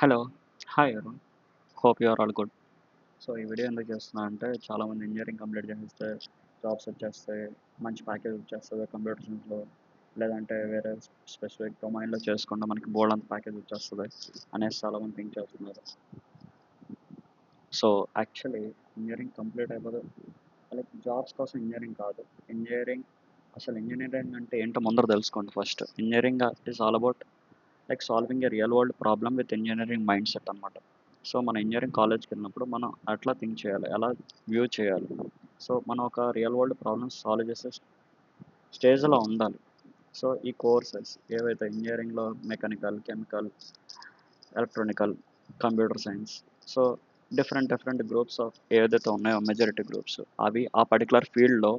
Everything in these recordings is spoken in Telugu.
Hello. Hi Arun. Hope you are all good. So ఈ వీడియో ఎందుకు చేస్తున్నా అంటే చాలామంది ఇంజనీరింగ్ కంప్లీట్ చేసేస్తే జాబ్స్ వచ్చేస్తాయి, మంచి ప్యాకేజ్ వచ్చేస్తుంది కంప్యూటర్ సైన్స్లో, లేదంటే వేరే స్పెసిఫిక్ డొమైన్లో చేసుకుంటే మనకి బోల్డ్ అంత ప్యాకేజ్ వచ్చేస్తుంది అనేసి చాలామంది థింక్ చేస్తున్నారు. సో యాక్చువల్లీ ఇంజనీరింగ్ కంప్లీట్ అయిపోతే లైక్ జాబ్స్ కోసం ఇంజనీరింగ్ కాదు. ఇంజనీరింగ్ అసలు ఇంజనీరింగ్ అంటే ఏంటో ముందర తెలుసుకోండి. First engineering is all about like solving A real world problem with engineering mind set అనమాట. సో మన ఇంజనీరింగ్ కాలేజ్కి వెళ్ళినప్పుడు మనం అట్లా థింక్ చేయాలి, ఎలా వ్యూ చేయాలి. సో మనం ఒక రియల్ వరల్డ్ ప్రాబ్లమ్స్ సాల్వ్ చేసే స్టేజ్లో ఉండాలి. సో ఈ కోర్సెస్ ఏవైతే ఇంజనీరింగ్లో mechanical, chemical, electronical, computer science, so different groups of ఏదైతే ఉన్నాయో మెజారిటీ గ్రూప్స్ అవి ఆ పర్టికులర్ ఫీల్డ్లో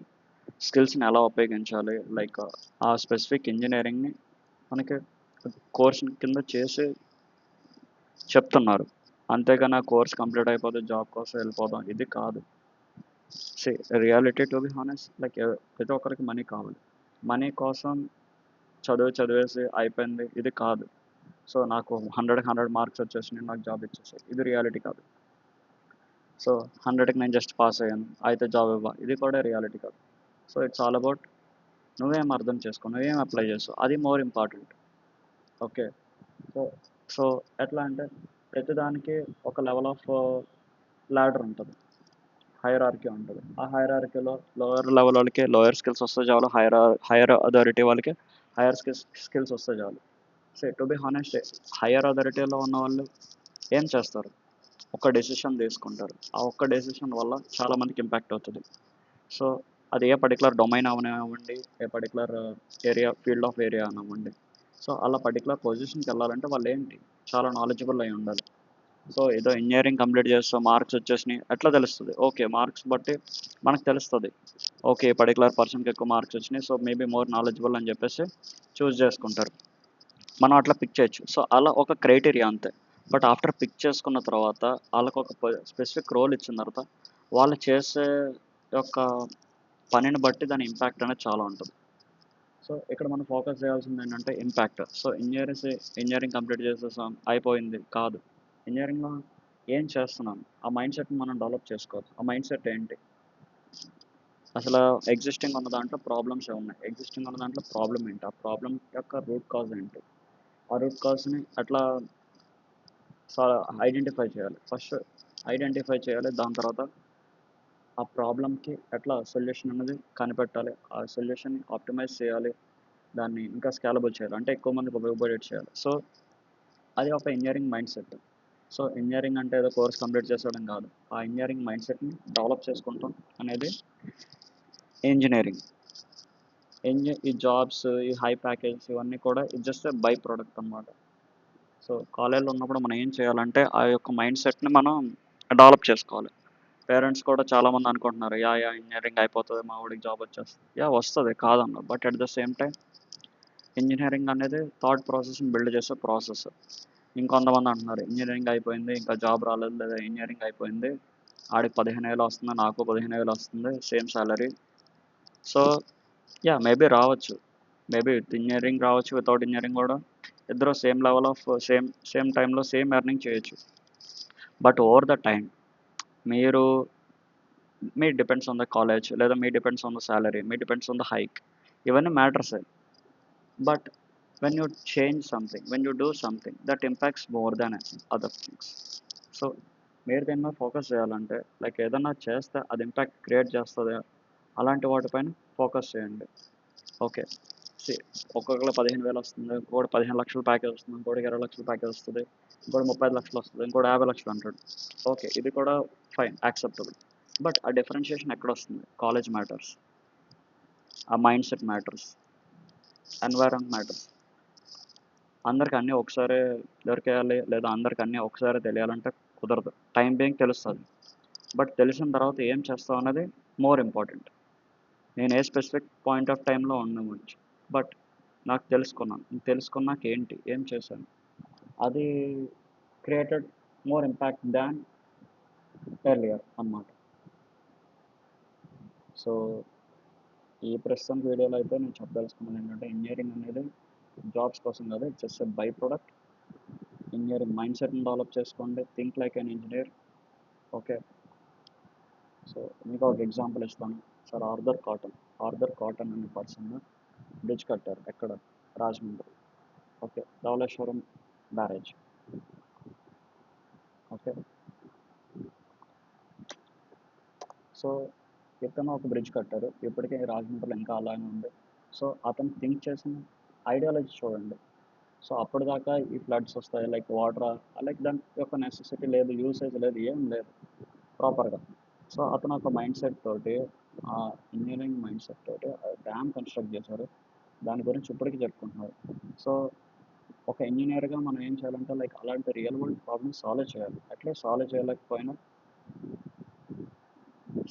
స్కిల్స్ని ఎలా ఉపయోగించాలి, లైక్ ఆ స్పెసిఫిక్ ఇంజనీరింగ్ని మనకి కోర్స్ కింద చేసి చెప్తున్నారు. అంతేగాని ఆ కోర్స్ కంప్లీట్ అయిపోతే జాబ్ కోసం వెళ్ళిపోదాం ఇది కాదు. See reality to be honest like ప్రతి ఒక్కరికి మనీ కావాలి. మనీ కోసం చదివేసి అయిపోయింది ఇది కాదు. సో నాకు 100 మార్క్స్ వచ్చేసినాయి, నాకు జాబ్ ఇచ్చేసాయి, ఇది రియాలిటీ కాదు. సో 100కి నేను జస్ట్ పాస్ అయ్యాను అయితే జాబ్ ఇది కూడా రియాలిటీ కాదు. సో ఇట్స్ ఆల్ అబౌట్ నువ్వేం అర్థం చేసుకో, నువ్వేం అప్లై చేస్తావు, అది more important. Okay. So so ఎట్లా అంటే ప్రతిదానికి ఒక లెవెల్ ఆఫ్ ల్యాడర్ ఉంటుంది, హైరార్కీ ఉంటుంది. ఆ హైరార్కీలో లోయర్ లెవెల్ వాళ్ళకి లోయర్ స్కిల్స్ వస్తే చాలు, హైయర్ అథారిటీ వాళ్ళకి హైయర్ స్కిల్స్ వస్తే చాలు. So to be honest higher అథారిటీలో ఉన్న వాళ్ళు ఏం చేస్తారు, ఒక డెసిషన్ తీసుకుంటారు. ఆ ఒక్క డెసిషన్ వల్ల చాలామందికి ఇంపాక్ట్ అవుతుంది. సో అది ఏ పర్టికులర్ డొమైన్ అవనివ్వండి, ఏ particular area field of area అనివ్వండి. సో అలా పర్టికులర్ పొజిషన్కి వెళ్ళాలంటే వాళ్ళు ఏంటి చాలా నాలెడ్జబుల్ అయి ఉండాలి. సో ఏదో ఇంజనీరింగ్ కంప్లీట్ చేస్తే మార్క్స్ వచ్చేసినాయి ఎట్లా తెలుస్తుంది, ఓకే మార్క్స్ బట్టి మనకు తెలుస్తుంది. ఓకే పర్టికులర్ పర్సన్కి ఎక్కువ మార్క్స్ వచ్చినాయి, సో మేబీ మోర్ నాలెడ్జబుల్ అని చెప్పేసి చూస్ చేసుకుంటారు. మనం అట్లా పిక్ చేయొచ్చు. సో అలా ఒక క్రైటీరియా అంతే. బట్ ఆఫ్టర్ పిక్ చేసుకున్న తర్వాత వాళ్ళకు ఒక స్పెసిఫిక్ రోల్ ఇచ్చిన తర్వాత వాళ్ళు చేసే యొక్క పనిని బట్టి దాని ఇంపాక్ట్ అనేది చాలా ఉంటుంది. సో ఇక్కడ మనం ఫోకస్ చేయాల్సింది ఏంటంటే ఇంపాక్ట్. సో ఇంజనీరింగ్ కంప్లీట్ చేసేసాం అయిపోయింది కాదు. ఇంజనీరింగ్లో ఏం చేస్తున్నాం, ఆ మైండ్ సెట్ని మనం డెవలప్ చేసుకోవాలి. ఆ మైండ్ సెట్ ఏంటి, అసలు ఎగ్జిస్టింగ్ ఉన్న దాంట్లో ప్రాబ్లమ్స్ ఏమున్నాయి, ఎగ్జిస్టింగ్ ఉన్న దాంట్లో ప్రాబ్లం ఏంటి, ఆ ప్రాబ్లం యొక్క రూట్ కాజ్ ఏంటి, ఆ రూట్ కాజ్ని అట్లా ఐడెంటిఫై చేయాలి. ఫస్ట్ ఐడెంటిఫై చేయాలి, దాని తర్వాత ఆ ప్రాబ్లమ్కి ఎట్లా సొల్యూషన్ అనేది కనిపెట్టాలి, ఆ సొల్యూషన్ని ఆప్టిమైజ్ చేయాలి, దాన్ని ఇంకా స్కేలబుల్ చేయాలి, అంటే ఎక్కువ మందికి ఉపయోగపడేట్ చేయాలి. సో అది ఒక engineering mind set. So engineering అంటే ఏదో కోర్స్ కంప్లీట్ చేసేయడం కాదు, ఆ ఇంజనీరింగ్ మైండ్ సెట్ని డెవలప్ చేసుకుంటాం అనేది ఇంజనీరింగ్. ఈ జాబ్స్, ఈ హై ప్యాకేజెస్ ఇవన్నీ కూడా ఇది జస్ట్ బై ప్రోడక్ట్ అనమాట. సో కాలేజ్లో ఉన్నప్పుడు మనం ఏం చేయాలంటే ఆ యొక్క మైండ్ సెట్ని మనం డెవలప్ చేసుకోవాలి. పేరెంట్స్ కూడా చాలామంది అనుకుంటున్నారు ఇంజనీరింగ్ అయిపోతుంది మా వాడికి జాబ్ వచ్చేస్తుంది, వస్తుంది కాదన్నారు. But at the same time engineering అనేది థాట్ ప్రాసెస్ని బిల్డ్ చేసే ప్రాసెస్. ఇంకొంతమంది అంటున్నారు ఇంజనీరింగ్ అయిపోయింది ఇంకా జాబ్ రాలేదు, లేదా ఇంజనీరింగ్ అయిపోయింది ఆడికి 15,000 వస్తుంది నాకు 15,000 వస్తుంది సేమ్ సాలరీ. సో మేబీ రావచ్చు, మేబీ విత్ ఇంజనీరింగ్ రావచ్చు, వితౌట్ ఇంజనీరింగ్ కూడా ఇద్దరు సేమ్ లెవెల్ ఆఫ్ సేమ్ టైంలో సేమ్ ఎర్నింగ్ చేయొచ్చు. బట్ ఓవర్ ద టైం మీరు మీ డిపెండ్స్ ఆన్ ద కాలేజ్, లేదా మీ డిపెండ్స్ ఆన్ ద సాలరీ, మీ డిపెండ్స్ ఆన్ ద హైక్, ఇవన్నీ matters. But when you change something, when you do something that impacts more than other things. So మీరు దీని మీద ఫోకస్ చేయాలంటే లైక్ ఏదన్నా చేస్తే అది ఇంపాక్ట్ క్రియేట్ చేస్తుంది, అలాంటి వాటిపైన ఫోకస్ చేయండి. ఓకే. సి ఒక్కొక్కరు 15,000 వస్తుంది, ఇంకోటి 15 లక్షల ప్యాకేజ్ వస్తుంది, ఇంకోటికి 20 లక్షల ప్యాకేజ్ వస్తుంది, ఇంకోటి 35 లక్షలు వస్తుంది, ఇంకోటి 50 లక్షలు అంటాడు. ఓకే ఇది కూడా ఫైన్ యాక్సెప్టబుల్. బట్ ఆ డిఫరెన్షియేషన్ ఎక్కడ వస్తుంది, కాలేజ్ మ్యాటర్స్, ఆ mind set matters, environment matters. అందరికి అన్నీ ఒకసారి దొరికేయాలి, లేదా అందరికి అన్నీ ఒకసారి తెలియాలంటే కుదరదు. టైం బీయింగ్ తెలుస్తుంది, బట్ తెలిసిన తర్వాత ఏం చేస్తావు అన్నది మోర్ ఇంపార్టెంట్. నేను ఏ స్పెసిఫిక్ పాయింట్ ఆఫ్ టైంలో ఉండవచ్చు, బట్ నాకు తెలుసుకున్నాక ఏంటి ఏం చేశాను, అది క్రియేటెడ్ మోర్ ఇంపాక్ట్ దాన్ ఎర్లియర్ అన్నమాట. సో ఈ ప్రస్తుతం వీడియోలో అయితే నేను చెప్పదలుచుకున్నాను ఏంటంటే ఇంజనీరింగ్ అనేది జాబ్స్ కోసం కాదు, it's just byproduct. Engineering mind సెట్ని డెవలప్ చేసుకోండి. Think like an engineer. Okay. So మీకు ఒక ఎగ్జాంపుల్ ఇస్తాను. సార్ ఆర్థర్ కాటన్ అనే పర్సన్ బ్రిడ్జ్ కట్టారు. ఎక్కడ? Rajahmundry. Okay. Dhavaleswaram barrage. Okay. So ఇతను ఒక బ్రిడ్జ్ కట్టారు. ఇప్పటికే రాజమండ్రిలో ఇంకా అలానే ఉంది. సో అతను థింక్ చేసిన ఐడియాలజీ చూడండి. సో అప్పటిదాకా ఈ ఫ్లడ్స్ వస్తాయి, లైక్ వాటర్, లైక్ దాని యొక్క నెసెసిటీ లేదు, యూసేజ్ లేదు, ఏం లేదు ప్రాపర్గా. సో అతను ఒక మైండ్ సెట్ తోటి, ఆ ఇంజనీరింగ్ మైండ్ సెట్ తోటి డ్యామ్ కన్స్ట్రక్ట్ చేశారు. దాని గురించి ఇప్పటికీ చెప్పుకుంటున్నారు. సో ఒక ఇంజనీర్గా మనం ఏం చేయాలంటే, లైక్ అలాంటి రియల్ వరల్డ్ ప్రాబ్లమ్స్ సాల్వ్ చేయాలి. అట్లీస్ట్ సాల్వ్ చేయలేకపోయినా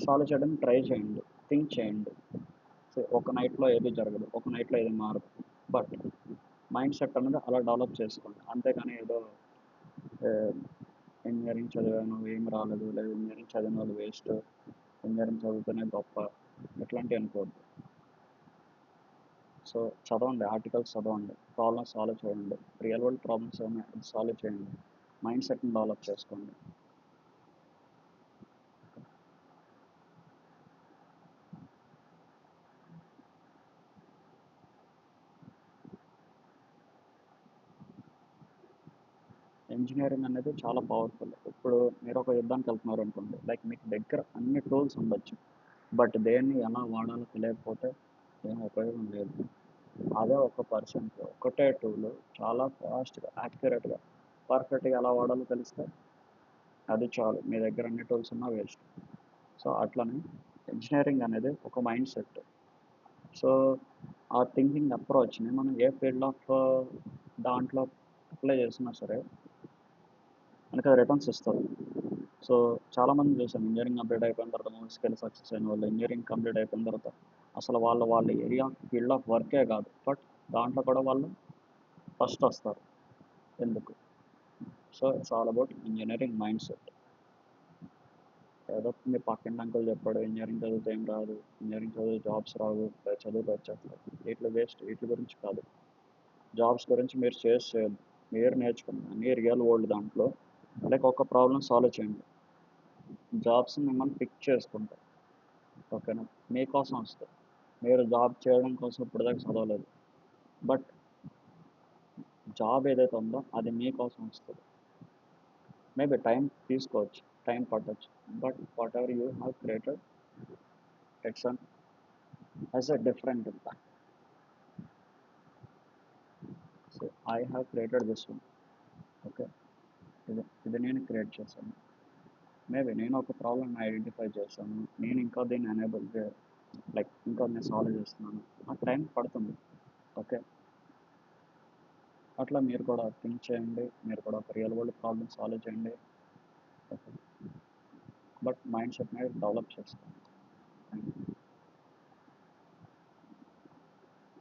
సాల్వ్ చేయడానికి ట్రై చేయండి, థింక్ చేయండి. సో ఒక నైట్లో ఏది జరగదు, ఒక నైట్లో ఏది మారదు. బట్ మైండ్ సెట్ అనేది అలా డెవలప్ చేసుకోండి. అంతేకాని ఏదో ఇంజనీరింగ్ చదివాను ఏం రాలేదు, లేదా ఇంజనీరింగ్ చదివిన వాళ్ళు వేస్ట్, ఇంజనీరింగ్ చదివితేనే గొప్ప, ఇట్లాంటివి అనుకోవద్దు. సో చదవండి, ఆర్టికల్స్ చదవండి, ప్రాబ్లమ్స్ సాల్వ్ చేయండి, రియల్ వరల్డ్ ప్రాబ్లమ్స్ ఏమైనా అది సాల్వ్ చేయండి, మైండ్ సెట్ని డెవలప్ చేసుకోండి. ఇంజనీరింగ్ అనేది చాలా పవర్ఫుల్. ఇప్పుడు మీరు ఒక యుద్ధానికి వెళ్తున్నారు అనుకోండి, లైక్ మీకు దగ్గర అన్ని టూల్స్ ఉండొచ్చు, బట్ దేన్ని ఎలా వాడాలో తెలియకపోతే ఏం ఉపయోగం లేదు. అదే ఒక పర్సన్కి ఒకటే టూల్ చాలా ఫాస్ట్గా, యాక్యురేట్గా, పర్ఫెక్ట్గా ఎలా వాడాలో తెలిస్తే అది చాలు. మీ దగ్గర అన్ని టూల్స్ ఉన్నా వేస్ట్. సో అట్లనే ఇంజనీరింగ్ అనేది ఒక మైండ్ సెట్. సో ఆ థింకింగ్ అప్రోచ్ని మనం ఏ ఫీల్డ్ ఆఫ్ దాంట్లో అప్లై చేసినా సరే మనకి అది రిటర్న్స్ ఇస్తుంది. సో చాలామంది చూసాను, ఇంజనీరింగ్ కంప్లీట్ అయిపోయిన తర్వాత మూవీస్కి వెళ్ళి సక్సెస్ అయిన వాళ్ళు, ఇంజనీరింగ్ కంప్లీట్ అయిపోయిన తర్వాత అసలు వాళ్ళ ఏరియా ఫీల్డ్ ఆఫ్ వర్కే కాదు, బట్ దాంట్లో కూడా వాళ్ళు ఫస్ట్ వస్తారు. ఎందుకు? So it's all about engineering mind set. ఏదో మీ పక్కన అంకుల్ చెప్పాడు ఇంజనీరింగ్ చదివితే ఏం రాదు, ఇంజనీరింగ్ చదివి జాబ్స్ రావు, చదువుతూ వచ్చేస్తారు, వీటి వేస్ట్, వీటి గురించి కాదు. జాబ్స్ గురించి మీరు చేయొద్దు, మీరు నేర్చుకున్న అన్ని రియల్ వరల్డ్ దాంట్లో లైక్ ఒక ప్రాబ్లం సాల్వ్ చేయండి. జాబ్స్ మిమ్మల్ని పిక్ చేసుకుంటారు. ఓకేనా? మీకోసం వస్తుంది. మీరు జాబ్ చేయడం కోసం ఇప్పటిదాకా చదవలేదు, బట్ జాబ్ ఏదైతే ఉందో అది మీకోసం వస్తుంది. మేబీ టైం తీసుకోవచ్చు, టైం పట్టవచ్చు, but what ever you have created, it's an as a different impact. So I have created this one. Okay. ఇది నేను క్రియేట్ చేశాను. మేబీ నేను ఒక ప్రాబ్లమ్ని ఐడెంటిఫై చేశాను, నేను ఇంకా దీన్ని ఎనేబుల్ లైక్ ఇంకా నేను సాల్వ్ చేస్తున్నాను, నాకు టైం పడుతుంది. ఓకే. అట్లా మీరు కూడా థింక్ చేయండి, మీరు కూడా ఒక రియల్ వరల్డ్ ప్రాబ్లమ్ సాల్వ్ చేయండి. ఓకే. బట్ మైండ్ సెట్ని డెవలప్ చేసుకోండి.